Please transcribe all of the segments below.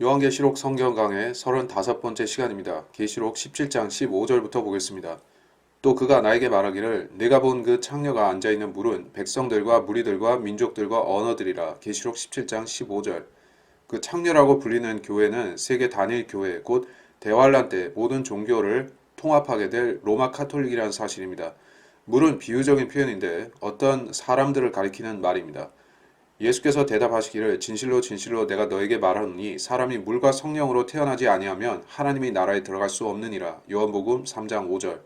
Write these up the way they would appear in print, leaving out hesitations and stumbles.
요한계시록 성경 강의 35번째 시간입니다. 계시록 17장 15절부터 보겠습니다. 또 그가 나에게 말하기를 내가 본 그 창녀가 앉아있는 물은 백성들과 무리들과 민족들과 언어들이라. 계시록 17장 15절. 그 창녀라고 불리는 교회는 세계 단일 교회 곧 대환란 때 모든 종교를 통합하게 될 로마 카톨릭이라는 사실입니다. 물은 비유적인 표현인데 어떤 사람들을 가리키는 말입니다. 예수께서 대답하시기를 진실로 진실로 내가 너에게 말하노니 사람이 물과 성령으로 태어나지 아니하면 하나님의 나라에 들어갈 수 없느니라. 요한복음 3장 5절.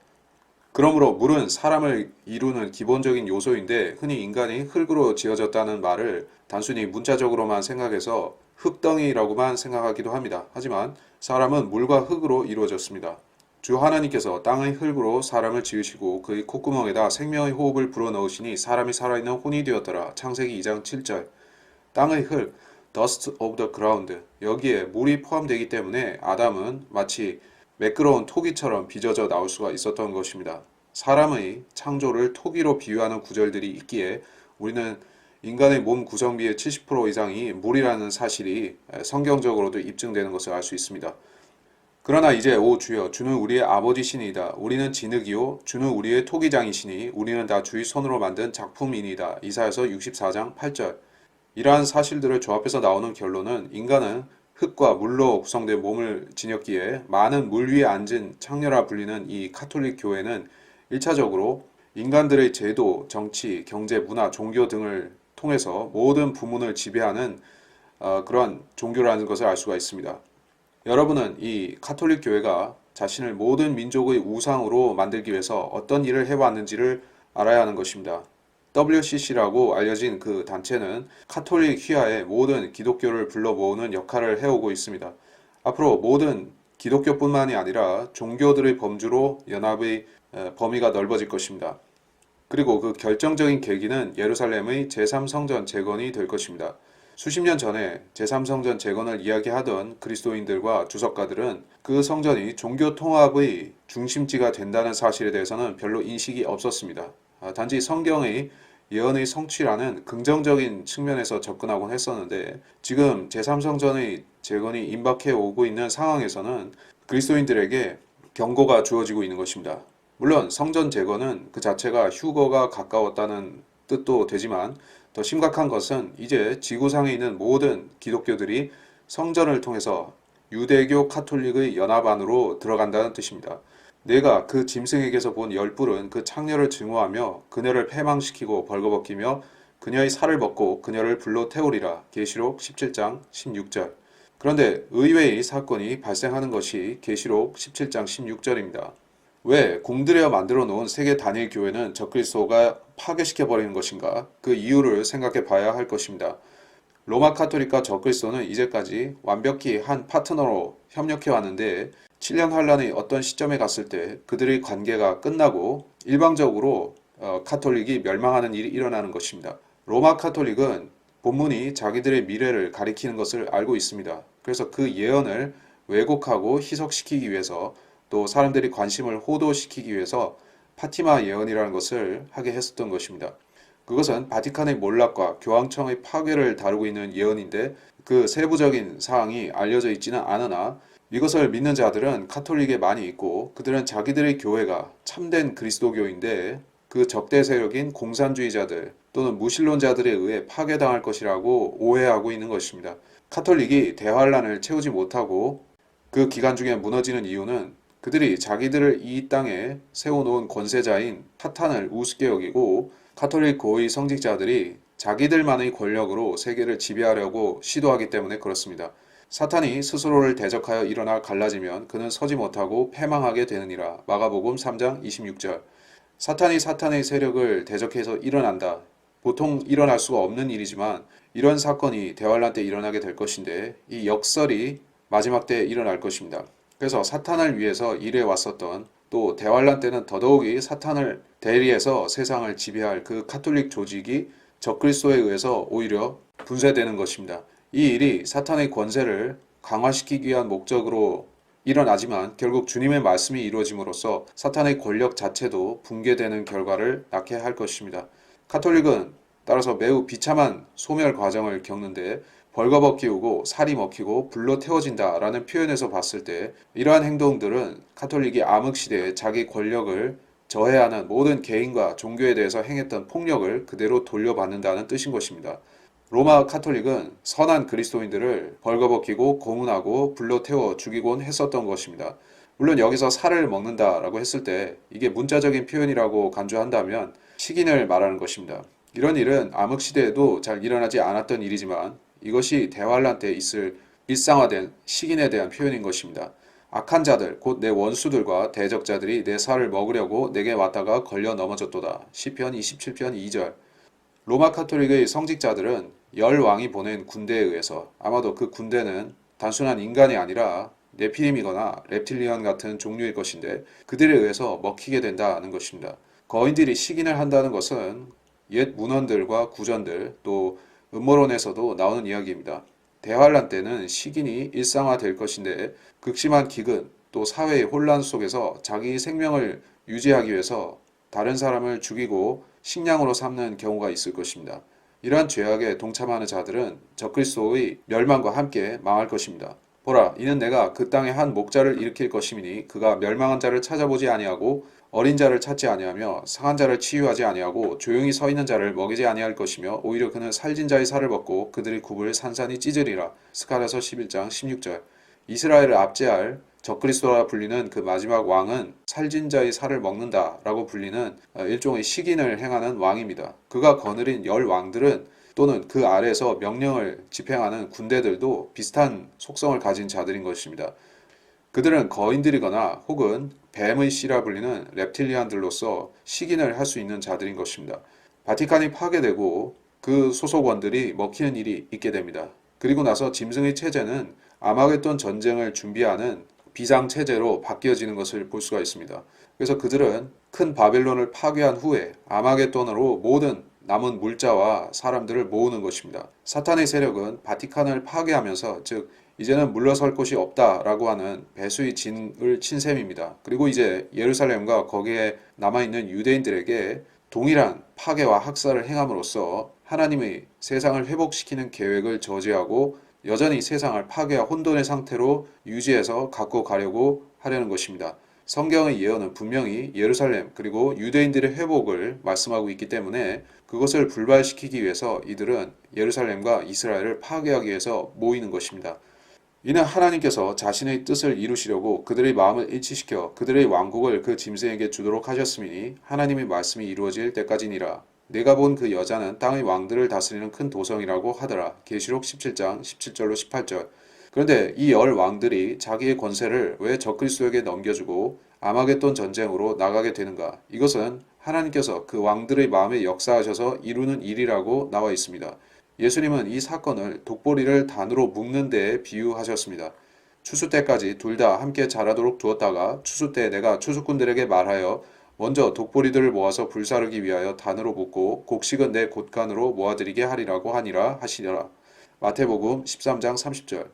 그러므로 물은 사람을 이루는 기본적인 요소인데 흔히 인간이 흙으로 지어졌다는 말을 단순히 문자적으로만 생각해서 흙덩이라고만 생각하기도 합니다. 하지만 사람은 물과 흙으로 이루어졌습니다. 주 하나님께서 땅의 흙으로 사람을 지으시고 그의 콧구멍에다 생명의 호흡을 불어넣으시니 사람이 살아있는 혼이 되었더라. 창세기 2장 7절. 땅의 흙, dust of the ground. 여기에 물이 포함되기 때문에 아담은 마치 매끄러운 토기처럼 빚어져 나올 수가 있었던 것입니다. 사람의 창조를 토기로 비유하는 구절들이 있기에 우리는 인간의 몸 구성비의 70% 이상이 물이라는 사실이 성경적으로도 입증되는 것을 알 수 있습니다. 그러나 이제 오 주여 주는 우리의 아버지시니이다. 우리는 진흙이요 주는 우리의 토기장이시니 우리는 다 주의 손으로 만든 작품이니이다. 이사야서 64장 8절. 이러한 사실들을 조합해서 나오는 결론은 인간은 흙과 물로 구성된 몸을 지녔기에 많은 물 위에 앉은 창녀라 불리는 이 카톨릭 교회는 1차적으로 인간들의 제도, 정치, 경제, 문화, 종교 등을 통해서 모든 부문을 지배하는 그러한 종교라는 것을 알 수가 있습니다. 여러분은 이 카톨릭 교회가 자신을 모든 민족의 우상으로 만들기 위해서 어떤 일을 해왔는지를 알아야 하는 것입니다. WCC라고 알려진 그 단체는 카톨릭 휘하에 모든 기독교를 불러 모으는 역할을 해오고 있습니다. 앞으로 모든 기독교뿐만이 아니라 종교들의 범주로 연합의 범위가 넓어질 것입니다. 그리고 그 결정적인 계기는 예루살렘의 제3성전 재건이 될 것입니다. 수십 년 전에 제3성전 재건을 이야기하던 그리스도인들과 주석가들은 그 성전이 종교 통합의 중심지가 된다는 사실에 대해서는 별로 인식이 없었습니다. 단지 성경의 예언의 성취라는 긍정적인 측면에서 접근하곤 했었는데 지금 제3성전의 재건이 임박해 오고 있는 상황에서는 그리스도인들에게 경고가 주어지고 있는 것입니다. 물론 성전 재건은 그 자체가 휴거가 가까웠다는 뜻도 되지만 더 심각한 것은 이제 지구상에 있는 모든 기독교들이 성전을 통해서 유대교 카톨릭의 연합 안으로 들어간다는 뜻입니다. 내가 그 짐승에게서 본 열불은 그 창녀를 증오하며 그녀를 패망시키고 벌거벗기며 그녀의 살을 벗고 그녀를 불로 태우리라. 계시록 17장 16절. 그런데 의외의 사건이 발생하는 것이 계시록 17장 16절입니다. 왜 공들여 만들어 놓은 세계 단일 교회는 적그리스도가 파괴시켜 버리는 것인가? 그 이유를 생각해 봐야 할 것입니다. 로마 카톨릭과 적그리스도는 이제까지 완벽히 한 파트너로 협력해 왔는데 7년 환란의 어떤 시점에 갔을 때 그들의 관계가 끝나고 일방적으로 카톨릭이 멸망하는 일이 일어나는 것입니다. 로마 카톨릭은 본문이 자기들의 미래를 가리키는 것을 알고 있습니다. 그래서 그 예언을 왜곡하고 희석시키기 위해서 또 사람들이 관심을 호도시키기 위해서 파티마 예언이라는 것을 하게 했었던 것입니다. 그것은 바티칸의 몰락과 교황청의 파괴를 다루고 있는 예언인데 그 세부적인 사항이 알려져 있지는 않으나 이것을 믿는 자들은 카톨릭에 많이 있고 그들은 자기들의 교회가 참된 그리스도교인데 그 적대 세력인 공산주의자들 또는 무신론자들에 의해 파괴당할 것이라고 오해하고 있는 것입니다. 카톨릭이 대환란을 채우지 못하고 그 기간 중에 무너지는 이유는 그들이 자기들을 이 땅에 세워놓은 권세자인 사탄을 우습게 여기고 카톨릭 고위 성직자들이 자기들만의 권력으로 세계를 지배하려고 시도하기 때문에 그렇습니다. 사탄이 스스로를 대적하여 일어나 갈라지면 그는 서지 못하고 패망하게 되느니라. 마가복음 3장 26절. 사탄이 사탄의 세력을 대적해서 일어난다. 보통 일어날 수가 없는 일이지만 이런 사건이 대환란 때 일어나게 될 것인데 이 역설이 마지막 때 일어날 것입니다. 그래서 사탄을 위해서 일해 왔었던 또 대환란 때는 더더욱이 사탄을 대리해서 세상을 지배할 그 카톨릭 조직이 적그리스도에 의해서 오히려 분쇄되는 것입니다. 이 일이 사탄의 권세를 강화시키기 위한 목적으로 일어나지만 결국 주님의 말씀이 이루어짐으로써 사탄의 권력 자체도 붕괴되는 결과를 낳게 할 것입니다. 카톨릭은 따라서 매우 비참한 소멸 과정을 겪는데 벌거벗기우고 살이 먹히고 불로 태워진다라는 표현에서 봤을 때 이러한 행동들은 카톨릭이 암흑시대에 자기 권력을 저해하는 모든 개인과 종교에 대해서 행했던 폭력을 그대로 돌려받는다는 뜻인 것입니다. 로마 카톨릭은 선한 그리스도인들을 벌거벗기고 고문하고 불로 태워 죽이곤 했었던 것입니다. 물론 여기서 살을 먹는다라고 했을 때 이게 문자적인 표현이라고 간주한다면 식인을 말하는 것입니다. 이런 일은 암흑시대에도 잘 일어나지 않았던 일이지만 이것이 대환란 때 있을 일상화된 식인에 대한 표현인 것입니다. 악한 자들 곧 내 원수들과 대적자들이 내 살을 먹으려고 내게 왔다가 걸려 넘어졌도다. 시편 27편 2절. 로마 카톨릭의 성직자들은 열 왕이 보낸 군대에 의해서 아마도 그 군대는 단순한 인간이 아니라 네피림이거나 reptilian 같은 종류일 것인데 그들에 의해서 먹히게 된다는 것입니다. 거인들이 식인을 한다는 것은 옛 문헌들과 구전들 또 음모론에서도 나오는 이야기입니다. 대환란 때는 식인이 일상화될 것인데 극심한 기근 또 사회의 혼란 속에서 자기 생명을 유지하기 위해서 다른 사람을 죽이고 식량으로 삼는 경우가 있을 것입니다. 이러한 죄악에 동참하는 자들은 적그리스도의 멸망과 함께 망할 것입니다. 보라, 이는 내가 그 땅에 한 목자를 일으킬 것임이니 그가 멸망한 자를 찾아보지 아니하고 어린 자를 찾지 아니하며 상한 자를 치유하지 아니하고 조용히 서 있는 자를 먹이지 아니할 것이며 오히려 그는 살진 자의 살을 먹고 그들의 굽을 산산히 찢으리라. 스가랴서 11장 16절. 이스라엘을 압제할 적그리스도라 불리는 그 마지막 왕은 살진 자의 살을 먹는다라고 불리는 일종의 식인을 행하는 왕입니다. 그가 거느린 열 왕들은 또는 그 아래에서 명령을 집행하는 군대들도 비슷한 속성을 가진 자들인 것입니다. 그들은 거인들이거나 혹은 뱀의 씨라 불리는 reptilian들로서 식인을 할 수 있는 자들인 것입니다. 바티칸이 파괴되고 그 소속원들이 먹히는 일이 있게 됩니다. 그리고 나서 짐승의 체제는 아마겟돈 전쟁을 준비하는 비상체제로 바뀌어지는 것을 볼 수가 있습니다. 그래서 그들은 큰 바벨론을 파괴한 후에 아마겟돈으로 모든 남은 물자와 사람들을 모으는 것입니다. 사탄의 세력은 바티칸을 파괴하면서 즉 이제는 물러설 곳이 없다라고 하는 배수의 진을 친 셈입니다. 그리고 이제 예루살렘과 거기에 남아있는 유대인들에게 동일한 파괴와 학살을 행함으로써 하나님의 세상을 회복시키는 계획을 저지하고 여전히 세상을 파괴와 혼돈의 상태로 유지해서 갖고 가려고 하려는 것입니다. 성경의 예언은 분명히 예루살렘 그리고 유대인들의 회복을 말씀하고 있기 때문에 그것을 불발시키기 위해서 이들은 예루살렘과 이스라엘을 파괴하기 위해서 모이는 것입니다. 이는 하나님께서 자신의 뜻을 이루시려고 그들의 마음을 일치시켜 그들의 왕국을 그 짐승에게 주도록 하셨음이니 하나님의 말씀이 이루어질 때까지니라. 내가 본 그 여자는 땅의 왕들을 다스리는 큰 도성이라고 하더라. 계시록 17장 17절로 18절. 그런데 이 열 왕들이 자기의 권세를 왜 적그리스도에게 넘겨주고 아마겟돈 전쟁으로 나가게 되는가? 이것은 하나님께서 그 왕들의 마음에 역사하셔서 이루는 일이라고 나와 있습니다. 예수님은 이 사건을 독보리를 단으로 묶는 데에 비유하셨습니다. 추수 때까지 둘 다 함께 자라도록 두었다가 추수 때 내가 추수꾼들에게 말하여 먼저 독보리들을 모아서 불사르기 위하여 단으로 묶고 곡식은 내 곳간으로 모아드리게 하리라고 하니라 하시니라. 마태복음 13장 30절.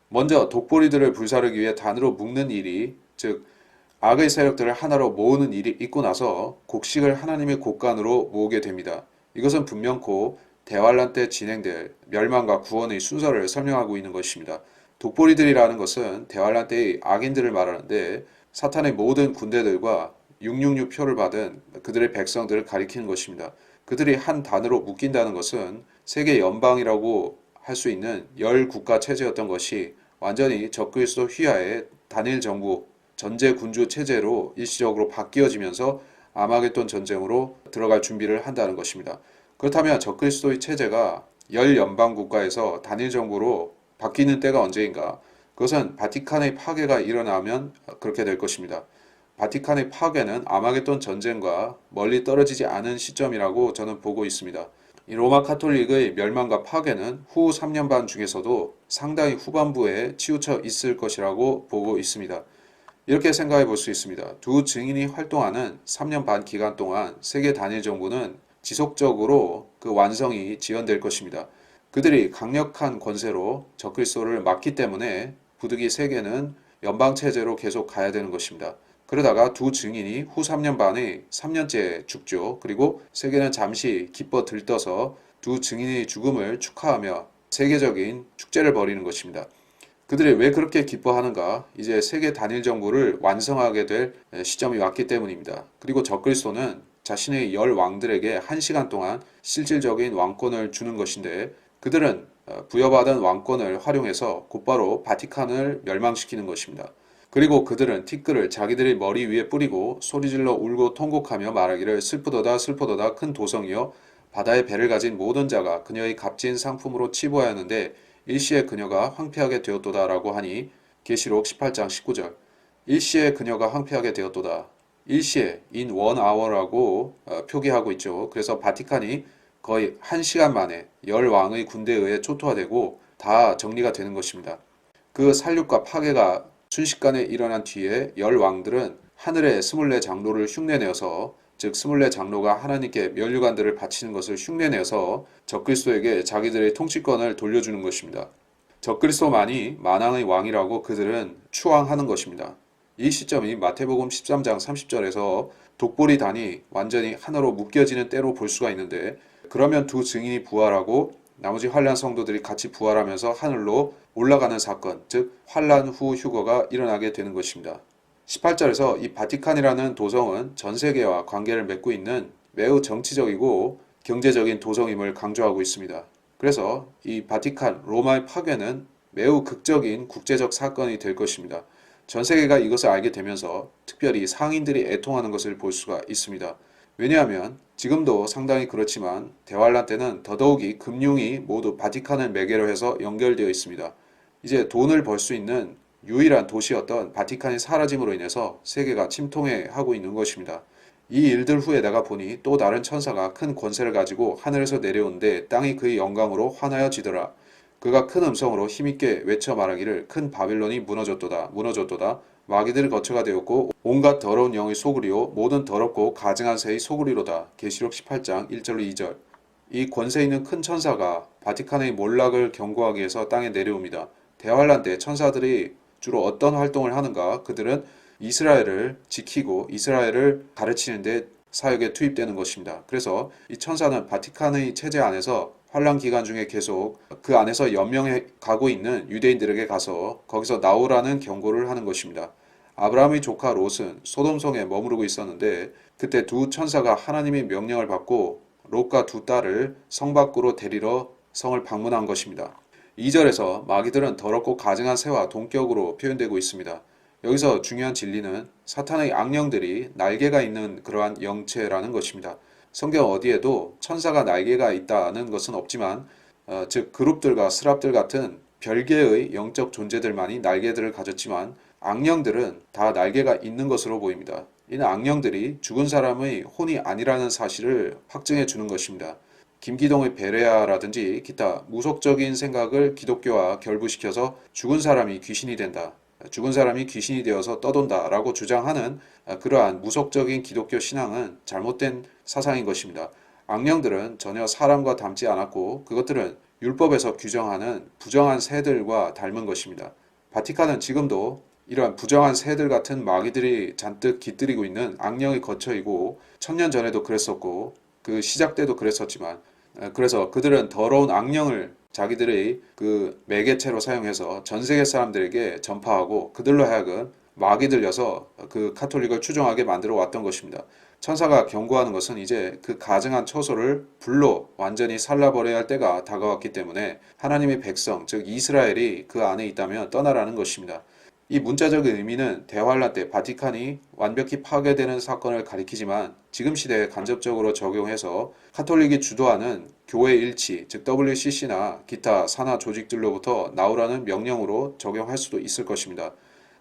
먼저 독보리들을 불사르기 위해 단으로 묶는 일이 즉 악의 세력들을 하나로 모으는 일이 있고 나서 곡식을 하나님의 곳간으로 모으게 됩니다. 이것은 분명코 대환란 때 진행될 멸망과 구원의 순서를 설명하고 있는 것입니다. 독보리들이라는 것은 대환란 때의 악인들을 말하는데 사탄의 모든 군대들과 666 표를 받은 그들의 백성들을 가리키는 것입니다. 그들이 한 단으로 묶인다는 것은 세계 연방이라고 할 수 있는 열 국가 체제였던 것이 완전히 적그리스도 휘하의 단일 정부 전제 군주 체제로 일시적으로 바뀌어지면서 아마겟돈 전쟁으로 들어갈 준비를 한다는 것입니다. 그렇다면 적그리스도의 체제가 열 연방 국가에서 단일 정부로 바뀌는 때가 언제인가? 그것은 바티칸의 파괴가 일어나면 그렇게 될 것입니다. 바티칸의 파괴는 아마겟돈 전쟁과 멀리 떨어지지 않은 시점이라고 저는 보고 있습니다. 이 로마 카톨릭의 멸망과 파괴는 후 3년 반 중에서도 상당히 후반부에 치우쳐 있을 것이라고 보고 있습니다. 이렇게 생각해 볼 수 있습니다. 두 증인이 활동하는 3년 반 기간 동안 세계 단일 정부는 지속적으로 그 완성이 지연될 것입니다. 그들이 강력한 권세로 적그리스도를 막기 때문에 부득이 세계는 연방체제로 계속 가야 되는 것입니다. 그러다가 두 증인이 후 3년 반에 3년째 죽죠. 그리고 세계는 잠시 기뻐 들떠서 두 증인의 죽음을 축하하며 세계적인 축제를 벌이는 것입니다. 그들이 왜 그렇게 기뻐하는가? 이제 세계 단일 정부를 완성하게 될 시점이 왔기 때문입니다. 그리고 적그리스도는 자신의 열 왕들에게 1시간 동안 실질적인 왕권을 주는 것인데 그들은 부여받은 왕권을 활용해서 곧바로 바티칸을 멸망시키는 것입니다. 그리고 그들은 티끌을 자기들의 머리 위에 뿌리고 소리질러 울고 통곡하며 말하기를 슬프도다 슬프도다 큰 도성이여 바다의 배를 가진 모든 자가 그녀의 값진 상품으로 치부하여 하는데 일시에 그녀가 황폐하게 되었도다 라고 하니 계시록 18장 19절 일시에 그녀가 황폐하게 되었도다. 일시에 in 1hour라고 표기하고 있죠. 그래서 바티칸이 거의 1시간 만에 열 왕의 군대에 의해 초토화되고 다 정리가 되는 것입니다. 그 살육과 파괴가 순식간에 일어난 뒤에 열 왕들은 하늘의 24 장로를 흉내내어서 즉 24 장로가 하나님께 면류관들을 바치는 것을 흉내내어서 적그리스도에게 자기들의 통치권을 돌려주는 것입니다. 적그리스도만이 만왕의 왕이라고 그들은 추앙하는 것입니다. 이 시점이 마태복음 13장 30절에서 독보리 단이 완전히 하나로 묶여지는 때로 볼 수가 있는데 그러면 두 증인이 부활하고 나머지 환란 성도들이 같이 부활하면서 하늘로 올라가는 사건, 즉 환란 후 휴거가 일어나게 되는 것입니다. 18절에서 이 바티칸이라는 도성은 전 세계와 관계를 맺고 있는 매우 정치적이고 경제적인 도성임을 강조하고 있습니다. 그래서 이 바티칸 로마의 파괴는 매우 극적인 국제적 사건이 될 것입니다. 전 세계가 이것을 알게 되면서 특별히 상인들이 애통하는 것을 볼 수가 있습니다. 왜냐하면 지금도 상당히 그렇지만 대환란 때는 더더욱이 금융이 모두 바티칸을 매개로 해서 연결되어 있습니다. 이제 돈을 벌 수 있는 유일한 도시였던 바티칸이 사라짐으로 인해서 세계가 침통해하고 있는 것입니다. 이 일들 후에 내가 보니 또 다른 천사가 큰 권세를 가지고 하늘에서 내려오는데 땅이 그의 영광으로 환하여지더라. 그가 큰 음성으로 힘있게 외쳐 말하기를 큰 바빌론이 무너졌도다 무너졌도다 마귀들 거처가 되었고 온갖 더러운 영의 소굴이요 모든 더럽고 가증한 새의 소굴이로다. 계시록 18장 1절로 2절 이 권세 있는 큰 천사가 바티칸의 몰락을 경고하기 위해서 땅에 내려옵니다. 대환란 때 천사들이 주로 어떤 활동을 하는가? 그들은 이스라엘을 지키고 이스라엘을 가르치는 데 사역에 투입되는 것입니다. 그래서 이 천사는 바티칸의 체제 안에서 환란 기간 중에 계속 그 안에서 연명해 가고 있는 유대인들에게 가서 거기서 나오라는 경고를 하는 것입니다. 아브라함의 조카 롯은 소돔성에 머무르고 있었는데 그때 두 천사가 하나님의 명령을 받고 롯과 두 딸을 성 밖으로 데리러 성을 방문한 것입니다. 2절에서 마귀들은 더럽고 가증한 새와 동격으로 표현되고 있습니다. 여기서 중요한 진리는 사탄의 악령들이 날개가 있는 그러한 영체라는 것입니다. 성경 어디에도 천사가 날개가 있다는 것은 없지만 즉 그룹들과 스랍들 같은 별개의 영적 존재들만이 날개들을 가졌지만 악령들은 다 날개가 있는 것으로 보입니다. 이는 악령들이 죽은 사람의 혼이 아니라는 사실을 확증해 주는 것입니다. 김기동의 베레아라든지 기타 무속적인 생각을 기독교와 결부시켜서 죽은 사람이 귀신이 된다. 죽은 사람이 귀신이 되어서 떠돈다 라고 주장하는 그러한 무속적인 기독교 신앙은 잘못된 사상인 것입니다. 악령들은 전혀 사람과 닮지 않았고 그것들은 율법에서 규정하는 부정한 새들과 닮은 것입니다. 바티칸은 지금도 이러한 부정한 새들 같은 마귀들이 잔뜩 깃들이고 있는 악령의 거처이고 1000년 전에도 그랬었고 그 시작 때도 그랬었지만 그래서 그들은 더러운 악령을 자기들의 그 매개체로 사용해서 전 세계 사람들에게 전파하고 그들로 하여금 마귀 들려서 그 카톨릭을 추종하게 만들어 왔던 것입니다. 천사가 경고하는 것은 이제 그 가증한 처소를 불로 완전히 살라버려야 할 때가 다가왔기 때문에 하나님의 백성, 즉 이스라엘이 그 안에 있다면 떠나라는 것입니다. 이 문자적인 의미는 대환란 때 바티칸이 완벽히 파괴되는 사건을 가리키지만 지금 시대에 간접적으로 적용해서 카톨릭이 주도하는 교회 일치, 즉 WCC나 기타 산하 조직들로부터 나오라는 명령으로 적용할 수도 있을 것입니다.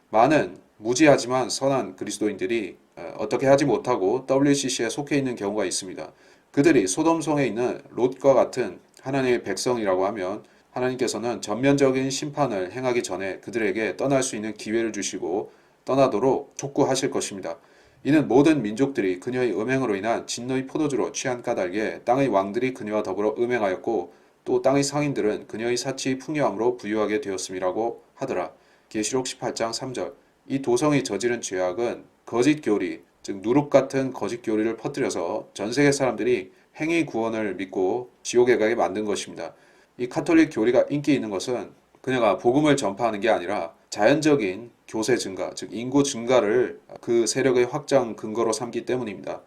많은 무지하지만 선한 그리스도인들이 어떻게 하지 못하고 WCC에 속해 있는 경우가 있습니다. 그들이 소돔성에 있는 롯과 같은 하나님의 백성이라고 하면 하나님께서는 전면적인 심판을 행하기 전에 그들에게 떠날 수 있는 기회를 주시고 떠나도록 촉구하실 것입니다. 이는 모든 민족들이 그녀의 음행으로 인한 진노의 포도주로 취한 까닭에 땅의 왕들이 그녀와 더불어 음행하였고 또 땅의 상인들은 그녀의 사치의 풍요함으로 부유하게 되었음이라고 하더라. 계시록 18장 3절 이 도성이 저지른 죄악은 거짓 교리, 즉 누룩 같은 거짓 교리를 퍼뜨려서 전 세계 사람들이 행위 구원을 믿고 지옥에 가게 만든 것입니다. 이 카톨릭 교리가 인기 있는 것은 그녀가 복음을 전파하는 게 아니라 자연적인 교세 증가, 즉 인구 증가를 그 세력의 확장 근거로 삼기 때문입니다.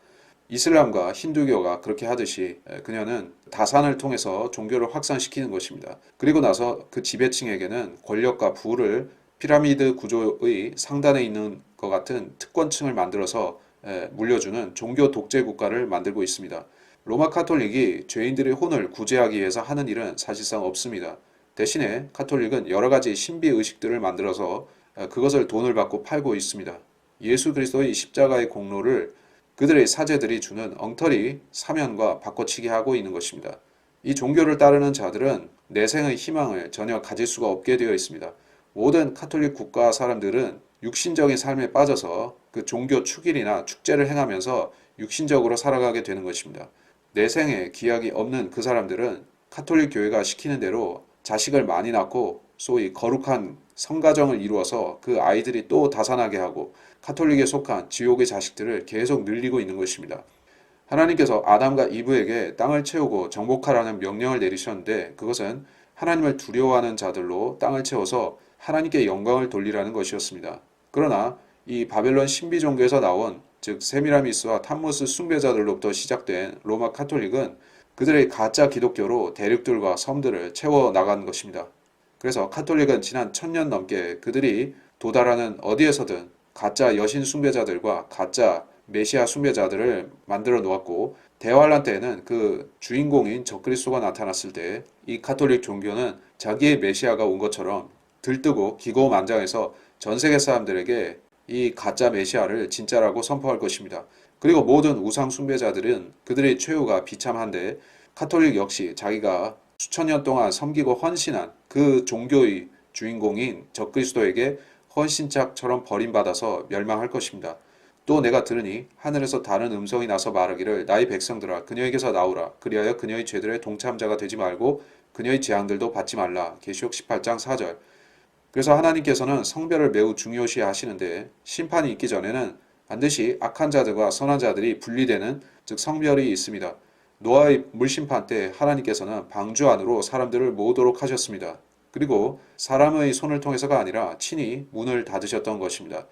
이슬람과 힌두교가 그렇게 하듯이 그녀는 다산을 통해서 종교를 확산시키는 것입니다. 그리고 나서 그 지배층에게는 권력과 부를 피라미드 구조의 상단에 있는 것 같은 특권층을 만들어서 물려주는 종교 독재 국가를 만들고 있습니다. 로마 카톨릭이 죄인들의 혼을 구제하기 위해서 하는 일은 사실상 없습니다. 대신에 카톨릭은 여러 가지 신비 의식들을 만들어서 그것을 돈을 받고 팔고 있습니다. 예수 그리스도의 십자가의 공로를 그들의 사제들이 주는 엉터리 사면과 바꿔치기 하고 있는 것입니다. 이 종교를 따르는 자들은 내생의 희망을 전혀 가질 수가 없게 되어 있습니다. 모든 카톨릭 국가 사람들은 육신적인 삶에 빠져서 그 종교 축일이나 축제를 행하면서 육신적으로 살아가게 되는 것입니다. 내생에 기약이 없는 그 사람들은 카톨릭 교회가 시키는 대로 자식을 많이 낳고 소위 거룩한 성가정을 이루어서 그 아이들이 또 다산하게 하고 카톨릭에 속한 지옥의 자식들을 계속 늘리고 있는 것입니다. 하나님께서 아담과 이브에게 땅을 채우고 정복하라는 명령을 내리셨는데 그것은 하나님을 두려워하는 자들로 땅을 채워서 하나님께 영광을 돌리라는 것이었습니다. 그러나 이 바벨론 신비 종교에서 나온 즉 세미라미스와 탐무스 숭배자들로부터 시작된 로마 카톨릭은 그들의 가짜 기독교로 대륙들과 섬들을 채워 나간 것입니다. 그래서 카톨릭은 지난 1000년 넘게 그들이 도달하는 어디에서든 가짜 여신 숭배자들과 가짜 메시아 숭배자들을 만들어 놓았고 대환란 때에는 그 주인공인 적그리스도가 나타났을 때 이 카톨릭 종교는 자기의 메시아가 온 것처럼 들뜨고 기고만장해서 전 세계 사람들에게 이 가짜 메시아를 진짜라고 선포할 것입니다. 그리고 모든 우상 숭배자들은 그들의 최후가 비참한데 카톨릭 역시 자기가 수천 년 동안 섬기고 헌신한 그 종교의 주인공인 적그리스도에게 헌신짝처럼 버림받아서 멸망할 것입니다. 또 내가 들으니 하늘에서 다른 음성이 나서 말하기를 나의 백성들아 그녀에게서 나오라 그리하여 그녀의 죄들의 동참자가 되지 말고 그녀의 재앙들도 받지 말라. 계시록 18장 4절. 그래서 하나님께서는 성별을 매우 중요시 하시는데 심판이 있기 전에는 반드시 악한 자들과 선한 자들이 분리되는 즉 성별이 있습니다. 노아의 물심판 때 하나님께서는 방주 안으로 사람들을 모으도록 하셨습니다. 그리고 사람의 손을 통해서가 아니라 친히 문을 닫으셨던 것입니다.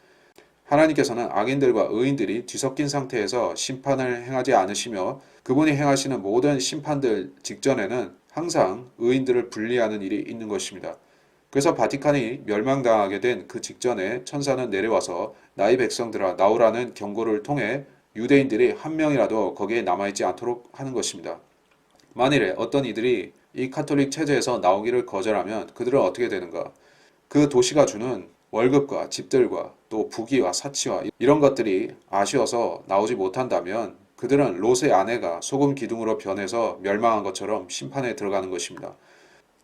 하나님께서는 악인들과 의인들이 뒤섞인 상태에서 심판을 행하지 않으시며 그분이 행하시는 모든 심판들 직전에는 항상 의인들을 분리하는 일이 있는 것입니다. 그래서 바티칸이 멸망당하게 된 그 직전에 천사는 내려와서 나의 백성들아 나오라는 경고를 통해 유대인들이 한 명이라도 거기에 남아있지 않도록 하는 것입니다. 만일에 어떤 이들이 이 카톨릭 체제에서 나오기를 거절하면 그들은 어떻게 되는가? 그 도시가 주는 월급과 집들과 또 부귀와 사치와 이런 것들이 아쉬워서 나오지 못한다면 그들은 롯의 아내가 소금 기둥으로 변해서 멸망한 것처럼 심판에 들어가는 것입니다.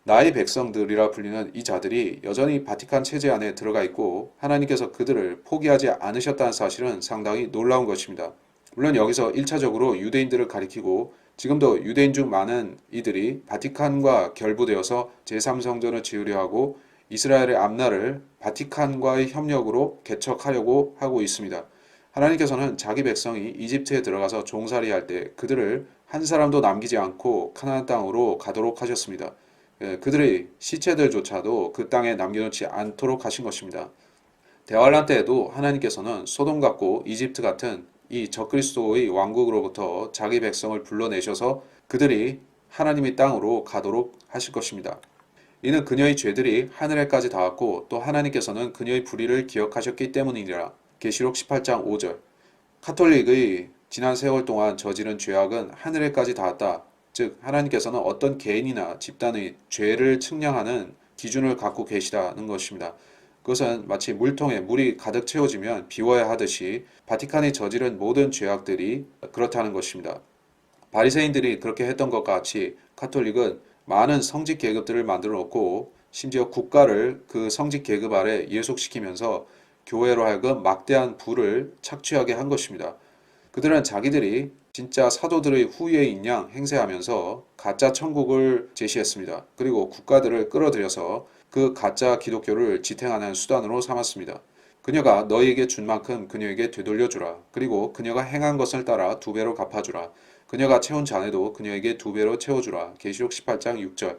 나의 백성들이라 불리는 이 자들이 여전히 바티칸 체제 안에 들어가 있고 하나님께서 그들을 포기하지 않으셨다는 사실은 상당히 놀라운 것입니다. 물론 여기서 1차적으로 유대인들을 가리키고 지금도 유대인 중 많은 이들이 바티칸과 결부되어서 제3성전을 지으려 하고 이스라엘의 앞날을 바티칸과의 협력으로 개척하려고 하고 있습니다. 하나님께서는 자기 백성이 이집트에 들어가서 종살이할 때 그들을 한 사람도 남기지 않고 가나안 땅으로 가도록 하셨습니다. 그들의 시체들조차도 그 땅에 남겨놓지 않도록 하신 것입니다. 대환란 때에도 하나님께서는 소돔 같고 이집트 같은 이 적그리스도의 왕국으로부터 자기 백성을 불러내셔서 그들이 하나님의 땅으로 가도록 하실 것입니다. 이는 그녀의 죄들이 하늘에까지 닿았고 또 하나님께서는 그녀의 불의를 기억하셨기 때문이니라. 계시록 18장 5절. 카톨릭의 지난 세월 동안 저지른 죄악은 하늘에까지 닿았다. 즉 하나님께서는 어떤 개인이나 집단의 죄를 측량하는 기준을 갖고 계시다는 것입니다. 그것은 마치 물통에 물이 가득 채워지면 비워야 하듯이 바티칸이 저지른 모든 죄악들이 그렇다는 것입니다. 바리새인들이 그렇게 했던 것과 같이 카톨릭은 많은 성직 계급들을 만들어 놓고 심지어 국가를 그 성직 계급 아래 예속시키면서 교회로 하여금 막대한 부를 착취하게 한 것입니다. 그들은 자기들이 진짜 사도들의 후예인 양 행세하면서 가짜 천국을 제시했습니다. 그리고 국가들을 끌어들여서 그 가짜 기독교를 지탱하는 수단으로 삼았습니다. 그녀가 너희에게 준 만큼 그녀에게 되돌려주라. 그리고 그녀가 행한 것을 따라 2배로 갚아주라. 그녀가 채운 잔에도 그녀에게 2배로 채워주라. 계시록 18장 6절.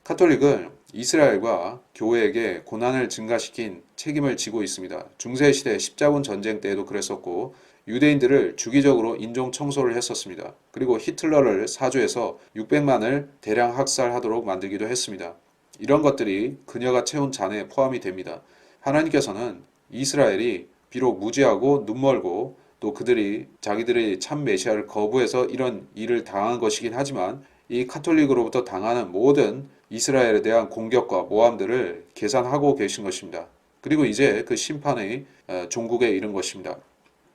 카톨릭은 이스라엘과 교회에게 고난을 증가시킨 책임을 지고 있습니다. 중세시대 십자군 전쟁 때에도 그랬었고 유대인들을 주기적으로 인종 청소를 했었습니다. 그리고 히틀러를 사주해서 600만을 대량 학살하도록 만들기도 했습니다. 이런 것들이 그녀가 채운 잔에 포함이 됩니다. 하나님께서는 이스라엘이 비록 무지하고 눈멀고 또 그들이 자기들의 참 메시아를 거부해서 이런 일을 당한 것이긴 하지만 이 카톨릭으로부터 당하는 모든 이스라엘에 대한 공격과 모함들을 계산하고 계신 것입니다. 그리고 이제 그 심판의 종국에 이른 것입니다.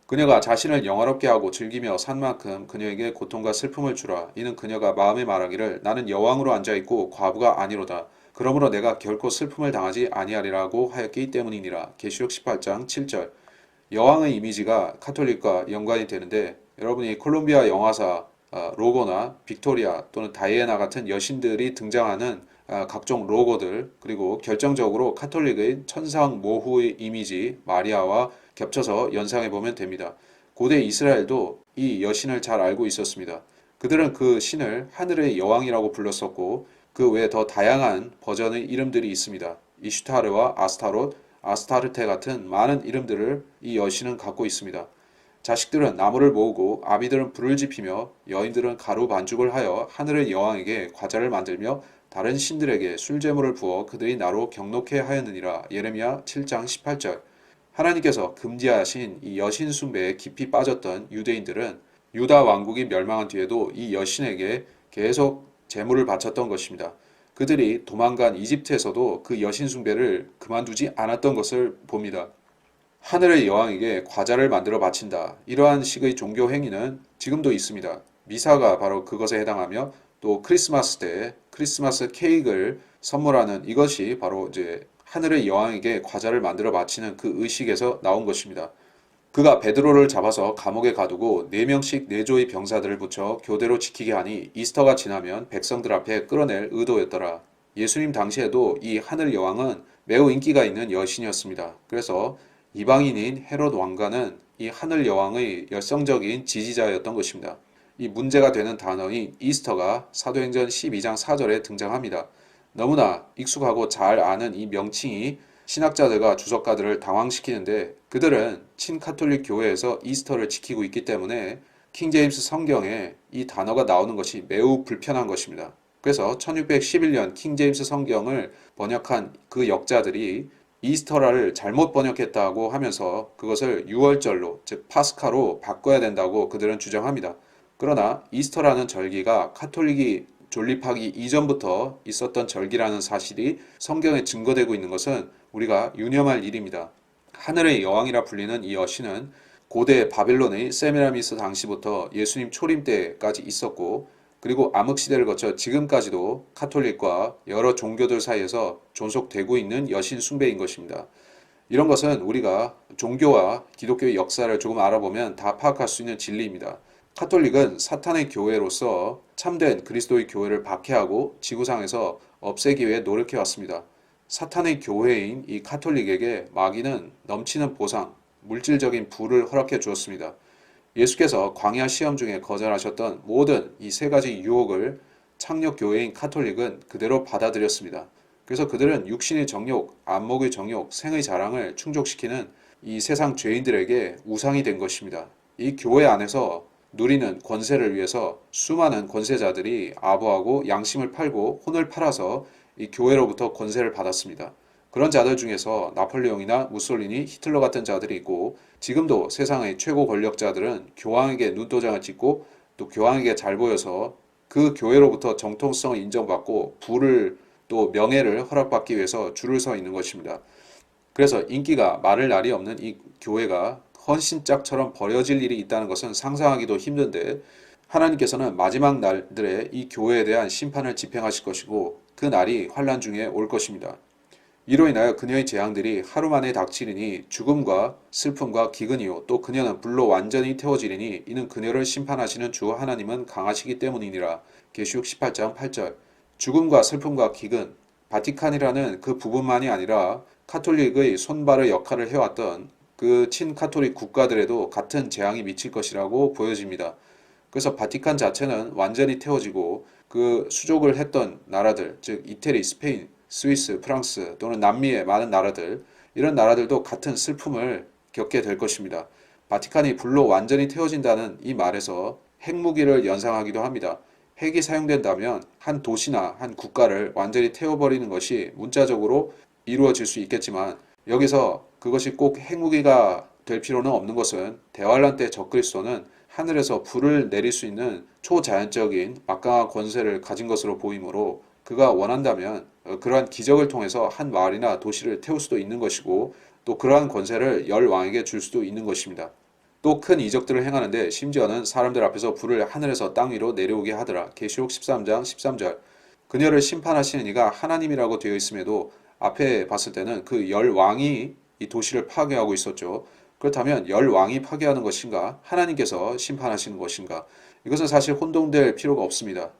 그녀가 자신을 영화롭게 하고 즐기며 산 만큼 그녀에게 고통과 슬픔을 주라. 이는 그녀가 마음에 말하기를 나는 여왕으로 앉아있고 과부가 아니로다. 그러므로 내가 결코 슬픔을 당하지 아니하리라고 하였기 때문이니라. 계시록 18장 7절. 여왕의 이미지가 카톨릭과 연관이 되는데 여러분이 콜롬비아 영화사 로고나 빅토리아 또는 다이애나 같은 여신들이 등장하는 각종 로고들 그리고 결정적으로 카톨릭의 천상 모후의 이미지 마리아와 겹쳐서 연상해 보면 됩니다. 고대 이스라엘도 이 여신을 잘 알고 있었습니다. 그들은 그 신을 하늘의 여왕이라고 불렀었고 그 외에 더 다양한 버전의 이름들이 있습니다. 이슈타르와 아스타롯, 아스타르테 같은 많은 이름들을 이 여신은 갖고 있습니다. 자식들은 나무를 모으고 아비들은 불을 지피며 여인들은 가루 반죽을 하여 하늘의 여왕에게 과자를 만들며 다른 신들에게 술제물을 부어 그들이 나로 경록해 하였느니라. 예레미야 7장 18절. 하나님께서 금지하신 이 여신 숭배에 깊이 빠졌던 유대인들은 유다 왕국이 멸망한 뒤에도 이 여신에게 계속 제물을 바쳤던 것입니다. 그들이 도망간 이집트에서도 그 여신 숭배를 그만두지 않았던 것을 봅니다. 하늘의 여왕에게 과자를 만들어 바친다. 이러한 식의 종교 행위는 지금도 있습니다. 미사가 바로 그것에 해당하며 또 크리스마스 때 크리스마스 케이크를 선물하는 이것이 바로 이제 하늘의 여왕에게 과자를 만들어 바치는 그 의식에서 나온 것입니다. 그가 베드로를 잡아서 감옥에 가두고 4명씩 4조의 병사들을 붙여 교대로 지키게 하니 이스터가 지나면 백성들 앞에 끌어낼 의도였더라. 예수님 당시에도 이 하늘 여왕은 매우 인기가 있는 여신이었습니다. 그래서 이방인인 헤롯 왕가는 이 하늘 여왕의 열성적인 지지자였던 것입니다. 이 문제가 되는 단어인 이스터가 사도행전 12장 4절에 등장합니다. 너무나 익숙하고 잘 아는 이 명칭이 신학자들과 주석가들을 당황시키는데 그들은 친카톨릭 교회에서 이스터를 지키고 있기 때문에 킹제임스 성경에 이 단어가 나오는 것이 매우 불편한 것입니다. 그래서 1611년 킹제임스 성경을 번역한 그 역자들이 이스터라를 잘못 번역했다고 하면서 그것을 유월절로 즉 파스카로 바꿔야 된다고 그들은 주장합니다. 그러나 이스터라는 절기가 카톨릭이 존립하기 이전부터 있었던 절기라는 사실이 성경에 증거되고 있는 것은 우리가 유념할 일입니다. 하늘의 여왕이라 불리는 이 여신은 고대 바빌론의 세미라미스 당시부터 예수님 초림 때까지 있었고 그리고 암흑시대를 거쳐 지금까지도 카톨릭과 여러 종교들 사이에서 존속되고 있는 여신 숭배인 것입니다. 이런 것은 우리가 종교와 기독교의 역사를 조금 알아보면 다 파악할 수 있는 진리입니다. 카톨릭은 사탄의 교회로서 참된 그리스도의 교회를 박해하고 지구상에서 없애기 위해 노력해왔습니다. 사탄의 교회인 이 카톨릭에게 마귀는 넘치는 보상, 물질적인 부를 허락해 주었습니다. 예수께서 광야 시험 중에 거절하셨던 모든 이 세 가지 유혹을 창녀 교회인 카톨릭은 그대로 받아들였습니다. 그래서 그들은 육신의 정욕, 안목의 정욕, 생의 자랑을 충족시키는 이 세상 죄인들에게 우상이 된 것입니다. 이 교회 안에서 누리는 권세를 위해서 수많은 권세자들이 아부하고 양심을 팔고 혼을 팔아서 이 교회로부터 권세를 받았습니다. 그런 자들 중에서 나폴레옹이나 무솔리니, 히틀러 같은 자들이 있고 지금도 세상의 최고 권력자들은 교황에게 눈도장을 찍고 또 교황에게 잘 보여서 그 교회로부터 정통성을 인정받고 부를 또 명예를 허락받기 위해서 줄을 서 있는 것입니다. 그래서 인기가 마를 날이 없는 이 교회가 헌신짝처럼 버려질 일이 있다는 것은 상상하기도 힘든데 하나님께서는 마지막 날들에 이 교회에 대한 심판을 집행하실 것이고 그 날이 환난 중에 올 것입니다. 이로 인하여 그녀의 재앙들이 하루 만에 닥치리니 죽음과 슬픔과 기근이요 또 그녀는 불로 완전히 태워지리니 이는 그녀를 심판하시는 주 하나님은 강하시기 때문이니라. 계시록 18장 8절. 죽음과 슬픔과 기근, 바티칸이라는 그 부분만이 아니라 카톨릭의 손발의 역할을 해왔던 그 친카톨릭 국가들에도 같은 재앙이 미칠 것이라고 보여집니다. 그래서 바티칸 자체는 완전히 태워지고 그 수족을 했던 나라들, 즉 이태리, 스페인, 스위스, 프랑스 또는 남미의 많은 나라들, 이런 나라들도 같은 슬픔을 겪게 될 것입니다. 바티칸이 불로 완전히 태워진다는 이 말에서 핵무기를 연상하기도 합니다. 핵이 사용된다면 한 도시나 한 국가를 완전히 태워버리는 것이 문자적으로 이루어질 수 있겠지만, 여기서 그것이 꼭 핵무기가 될 필요는 없는 것은 대환란 때 적그리스도는 하늘에서 불을 내릴 수 있는 초자연적인 막강한 권세를 가진 것으로 보이므로, 그가 원한다면 그러한 기적을 통해서 한 마을이나 도시를 태울 수도 있는 것이고, 또 그러한 권세를 열 왕에게 줄 수도 있는 것입니다. 또 큰 이적들을 행하는데 심지어는 사람들 앞에서 불을 하늘에서 땅 위로 내려오게 하더라. 계시록 13장 13절. 그녀를 심판하시는 이가 하나님이라고 되어 있음에도 앞에 봤을 때는 그 열 왕이 이 도시를 파괴하고 있었죠. 그렇다면 열 왕이 파괴하는 것인가? 하나님께서 심판하시는 것인가? 이것은 사실 혼동될 필요가 없습니다.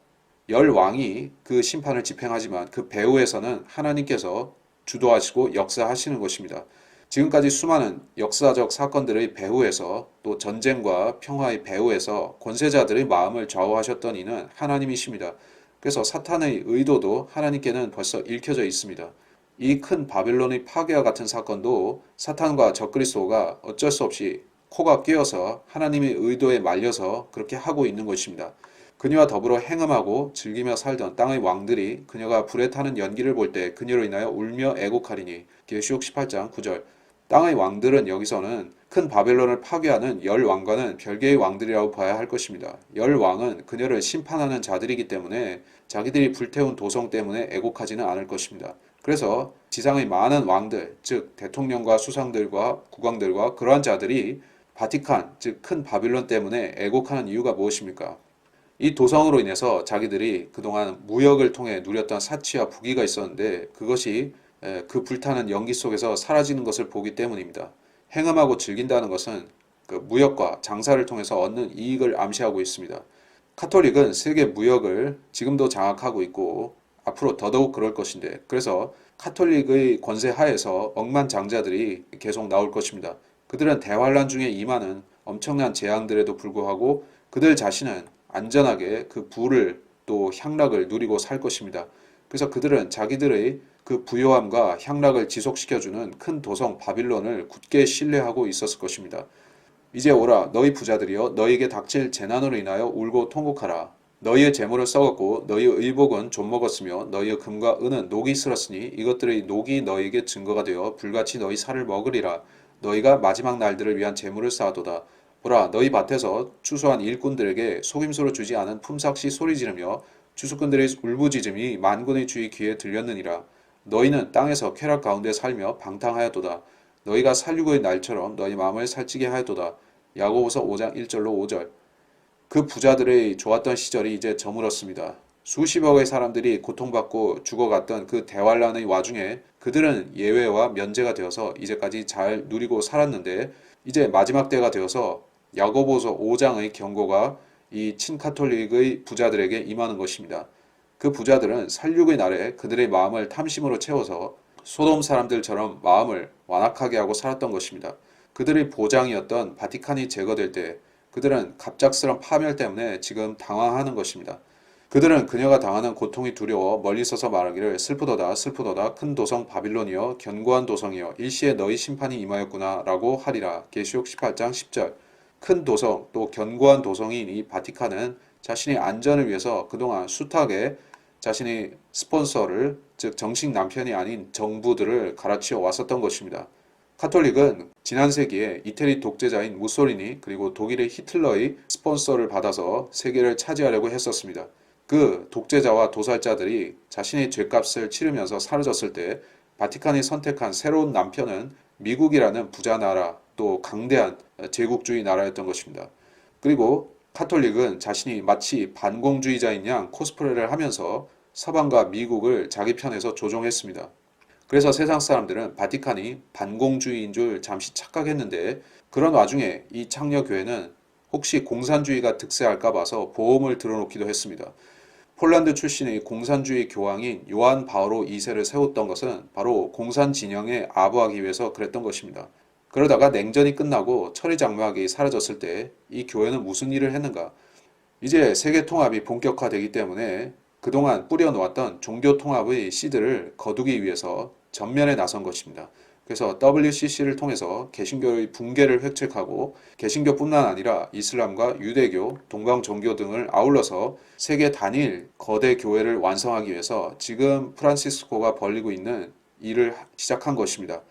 열 왕이 그 심판을 집행하지만 그 배후에서는 하나님께서 주도하시고 역사하시는 것입니다. 지금까지 수많은 역사적 사건들의 배후에서, 또 전쟁과 평화의 배후에서 권세자들의 마음을 좌우하셨던 이는 하나님이십니다. 그래서 사탄의 의도도 하나님께는 벌써 읽혀져 있습니다. 이 큰 바벨론의 파괴와 같은 사건도 사탄과 적그리스도가 어쩔 수 없이 코가 끼어서 하나님의 의도에 말려서 그렇게 하고 있는 것입니다. 그녀와 더불어 행음하고 즐기며 살던 땅의 왕들이 그녀가 불에 타는 연기를 볼 때 그녀로 인하여 울며 애곡하리니. 계시록 18장 9절. 땅의 왕들은 여기서는 큰 바벨론을 파괴하는 열 왕과는 별개의 왕들이라고 봐야 할 것입니다. 열 왕은 그녀를 심판하는 자들이기 때문에 자기들이 불태운 도성 때문에 애곡하지는 않을 것입니다. 그래서 지상의 많은 왕들, 즉 대통령과 수상들과 국왕들과 그러한 자들이 바티칸, 즉 큰 바빌론 때문에 애곡하는 이유가 무엇입니까? 이 도성으로 인해서 자기들이 그동안 무역을 통해 누렸던 사치와 부귀가 있었는데, 그것이 그 불타는 연기 속에서 사라지는 것을 보기 때문입니다. 행음하고 즐긴다는 것은 그 무역과 장사를 통해서 얻는 이익을 암시하고 있습니다. 카톨릭은 세계 무역을 지금도 장악하고 있고 앞으로 더더욱 그럴 것인데, 그래서 카톨릭의 권세 하에서 억만장자들이 계속 나올 것입니다. 그들은 대환란 중에 임하는 엄청난 재앙들에도 불구하고 그들 자신은 안전하게 그 부를 또 향락을 누리고 살 것입니다. 그래서 그들은 자기들의 그 부요함과 향락을 지속시켜주는 큰 도성 바빌론을 굳게 신뢰하고 있었을 것입니다. 이제 오라 너희 부자들이여, 너희에게 닥칠 재난으로 인하여 울고 통곡하라. 너희의 재물을 썩었고 너희의 의복은 좀먹었으며 너희의 금과 은은 녹이 슬었으니 이것들의 녹이 너희에게 증거가 되어 불같이 너희 살을 먹으리라. 너희가 마지막 날들을 위한 재물을 쌓아도다. 보라 너희 밭에서 추수한 일꾼들에게 속임수로 주지 않은 품삯이 소리 지르며 주수꾼들의 울부짖음이 만군의 주의 귀에 들렸느니라. 너희는 땅에서 쾌락 가운데 살며 방탕하였도다. 너희가 살육의 날처럼 너희 마음을 살찌게 하였도다. 야고보서 5장 1절로 5절. 그 부자들의 좋았던 시절이 이제 저물었습니다. 수십억의 사람들이 고통받고 죽어갔던 그 대환란의 와중에 그들은 예외와 면제가 되어서 이제까지 잘 누리고 살았는데, 이제 마지막 때가 되어서 야고보서 5장의 경고가 이 친카톨릭의 부자들에게 임하는 것입니다. 그 부자들은 살육의 날에 그들의 마음을 탐심으로 채워서 소돔 사람들처럼 마음을 완악하게 하고 살았던 것입니다. 그들의 보장이었던 바티칸이 제거될 때 그들은 갑작스런 파멸 때문에 지금 당황하는 것입니다. 그들은 그녀가 당하는 고통이 두려워 멀리 서서 말하기를 슬프도다 슬프도다 큰 도성 바빌론이여 견고한 도성이여 일시에 너희 심판이 임하였구나 라고 하리라. 계시록 18장 10절. 큰 도성 또 견고한 도성인 이 바티칸은 자신의 안전을 위해서 그동안 숱하게 자신의 스폰서를, 즉 정식 남편이 아닌 정부들을 갈아치워 왔었던 것입니다. 카톨릭은 지난 세기에 이태리 독재자인 무솔리니 그리고 독일의 히틀러의 스폰서를 받아서 세계를 차지하려고 했었습니다. 그 독재자와 도살자들이 자신의 죗값을 치르면서 사라졌을 때 바티칸이 선택한 새로운 남편은 미국이라는 부자 나라, 또 강대한 제국주의 나라였던 것입니다. 그리고 카톨릭은 자신이 마치 반공주의자인 양 코스프레를 하면서 서방과 미국을 자기 편에서 조종했습니다. 그래서 세상 사람들은 바티칸이 반공주의인 줄 잠시 착각했는데, 그런 와중에 이 창녀교회는 혹시 공산주의가 득세할까 봐서 보험을 들어놓기도 했습니다. 폴란드 출신의 공산주의 교황인 요한 바오로 2세를 세웠던 것은 바로 공산 진영에 아부하기 위해서 그랬던 것입니다. 그러다가 냉전이 끝나고 천리장막이 사라졌을 때 이 교회는 무슨 일을 했는가? 이제 세계 통합이 본격화되기 때문에 그동안 뿌려놓았던 종교 통합의 씨들을 거두기 위해서 전면에 나선 것입니다. 그래서 WCC를 통해서 개신교의 붕괴를 획책하고 개신교뿐만 아니라 이슬람과 유대교, 동방 종교 등을 아울러서 세계 단일 거대 교회를 완성하기 위해서 지금 프란시스코가 벌이고 있는 일을 시작한 것입니다.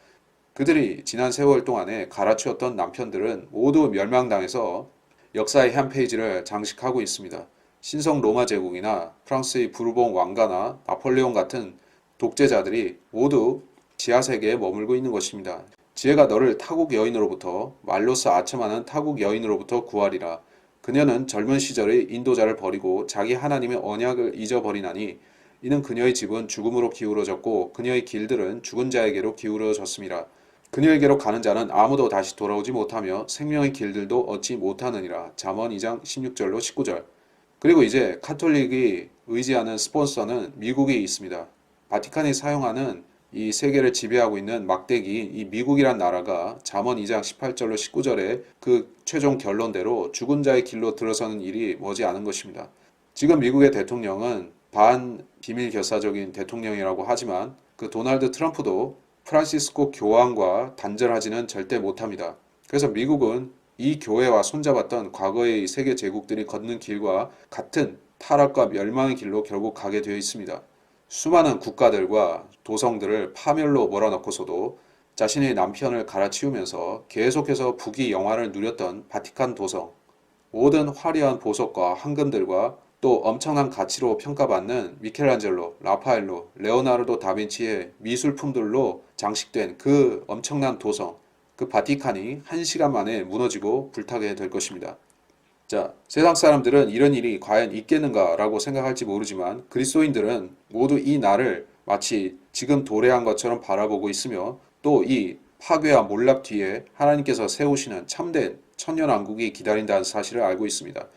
그들이 지난 세월 동안에 갈아치웠던 남편들은 모두 멸망당해서 역사의 한 페이지를 장식하고 있습니다. 신성 로마 제국이나 프랑스의 부르봉 왕가나 나폴레옹 같은 독재자들이 모두 지하세계에 머물고 있는 것입니다. 지혜가 너를 타국 여인으로부터 말로써 아첨하는 타국 여인으로부터 구하리라. 그녀는 젊은 시절의 인도자를 버리고 자기 하나님의 언약을 잊어버리나니 이는 그녀의 집은 죽음으로 기울어졌고 그녀의 길들은 죽은 자에게로 기울어졌습니다. 그녀에게로 가는 자는 아무도 다시 돌아오지 못하며 생명의 길들도 얻지 못하느니라. 잠언 2장 16절로 19절. 그리고 이제 카톨릭이 의지하는 스폰서는 미국이 있습니다. 바티칸이 사용하는 이 세계를 지배하고 있는 막대기인 이 미국이란 나라가 잠언 2장 18절로 19절의 그 최종 결론대로 죽은 자의 길로 들어서는 일이 머지않은 것입니다. 지금 미국의 대통령은 반비밀결사적인 대통령이라고 하지만 그 도널드 트럼프도 프란시스코 교황과 단절하지는 절대 못합니다. 그래서 미국은 이 교회와 손잡았던 과거의 세계 제국들이 걷는 길과 같은 타락과 멸망의 길로 결국 가게 되어 있습니다. 수많은 국가들과 도성들을 파멸로 몰아넣고서도 자신의 남편을 갈아치우면서 계속해서 부귀 영화를 누렸던 바티칸 도성, 모든 화려한 보석과 황금들과 또 엄청난 가치로 평가받는 미켈란젤로, 라파엘로, 레오나르도 다빈치의 미술품들로 장식된 그 엄청난 도성, 그 바티칸이 1시간 만에 무너지고 불타게 될 것입니다. 자, 세상 사람들은 이런 일이 과연 있겠는가라고 생각할지 모르지만 그리스도인들은 모두 이 날을 마치 지금 도래한 것처럼 바라보고 있으며 또 이 파괴와 몰락 뒤에 하나님께서 세우시는 참된 천년왕국이 기다린다는 사실을 알고 있습니다.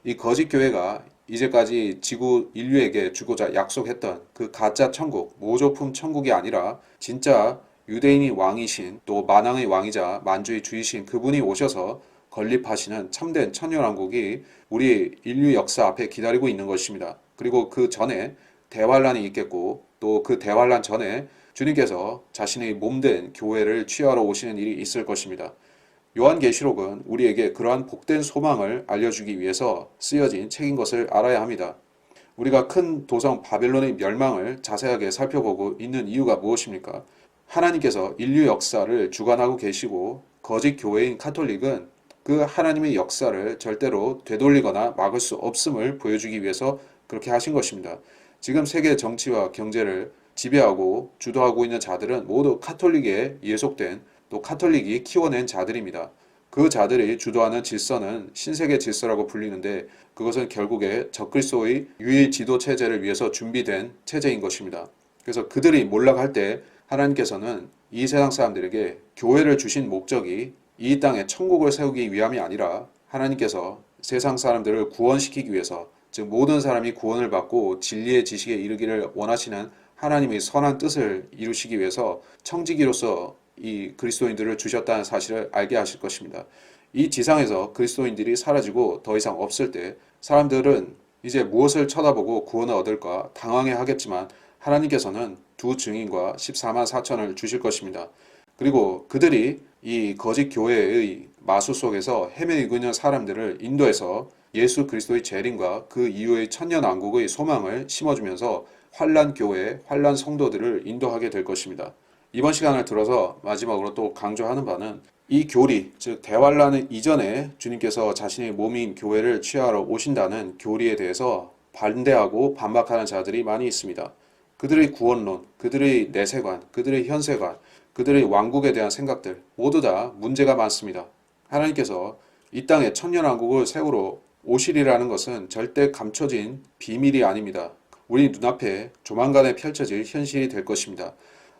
이 거짓 교회가 이제까지 지구 인류에게 주고자 약속했던 그 가짜 천국, 모조품 천국이 아니라 진짜 유대인이 왕이신 또 만왕의 왕이자 만주의 주이신 그분이 오셔서 건립하시는 참된 천년왕국이 우리 인류 역사 앞에 기다리고 있는 것입니다. 그리고 그 전에 대환란이 있겠고 또 그 대환란 전에 주님께서 자신의 몸된 교회를 취하러 오시는 일이 있을 것입니다. 요한계시록은 우리에게 그러한 복된 소망을 알려주기 위해서 쓰여진 책인 것을 알아야 합니다. 우리가 큰 도성 바벨론의 멸망을 자세하게 살펴보고 있는 이유가 무엇입니까? 하나님께서 인류 역사를 주관하고 계시고 거짓 교회인 카톨릭은 그 하나님의 역사를 절대로 되돌리거나 막을 수 없음을 보여주기 위해서 그렇게 하신 것입니다. 지금 세계 정치와 경제를 지배하고 주도하고 있는 자들은 모두 카톨릭에 예속된 또 카톨릭이 키워낸 자들입니다. 그 자들이 주도하는 질서는 신세계 질서라고 불리는데 그것은 결국에 적그리스도의 유일 지도 체제를 위해서 준비된 체제인 것입니다. 그래서 그들이 몰락할 때 하나님께서는 이 세상 사람들에게 교회를 주신 목적이 이 땅에 천국을 세우기 위함이 아니라 하나님께서 세상 사람들을 구원시키기 위해서 즉 모든 사람이 구원을 받고 진리의 지식에 이르기를 원하시는 하나님의 선한 뜻을 이루시기 위해서 청지기로서 이 그리스도인들을 주셨다는 사실을 알게 하실 것입니다. 이 지상에서 그리스도인들이 사라지고 더 이상 없을 때 사람들은 이제 무엇을 쳐다보고 구원을 얻을까 당황해 하겠지만 하나님께서는 두 증인과 14만 4천을 주실 것입니다. 그리고 그들이 이 거짓 교회의 마수 속에서 헤매이고 있는 사람들을 인도해서 예수 그리스도의 재림과 그 이후의 천년왕국의 소망을 심어주면서 환란 교회, 환란 성도들을 인도하게 될 것입니다. 이번 시간을 들어서 마지막으로 또 강조하는 바는 이 교리, 즉 대환란 이전에 주님께서 자신의 몸인 교회를 취하러 오신다는 교리에 대해서 반대하고 반박하는 자들이 많이 있습니다. 그들의 구원론, 그들의 내세관, 그들의 현세관, 그들의 왕국에 대한 생각들 모두 다 문제가 많습니다. 하나님께서 이 땅에 천년왕국을 세우러 오시리라는 것은 절대 감춰진 비밀이 아닙니다. 우리 눈앞에 조만간에 펼쳐질 현실이 될 것입니다.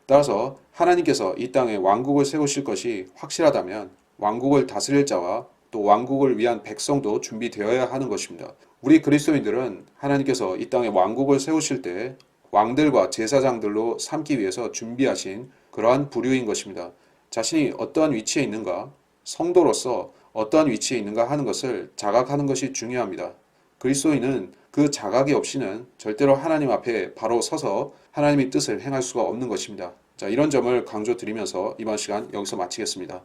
따라서 하나님께서 이 땅에 왕국을 세우실 것이 확실하다면 왕국을 다스릴 자와 또 왕국을 위한 백성도 준비되어야 하는 것입니다. 우리 그리스도인들은 하나님께서 이 땅에 왕국을 세우실 때 왕들과 제사장들로 삼기 위해서 준비하신 그러한 부류인 것입니다. 자신이 어떠한 위치에 있는가, 성도로서 어떠한 위치에 있는가 하는 것을 자각하는 것이 중요합니다. 그리스도인은 그 자각이 없이는 절대로 하나님 앞에 바로 서서 하나님의 뜻을 행할 수가 없는 것입니다. 자, 이런 점을 강조드리면서 이번 시간 여기서 마치겠습니다.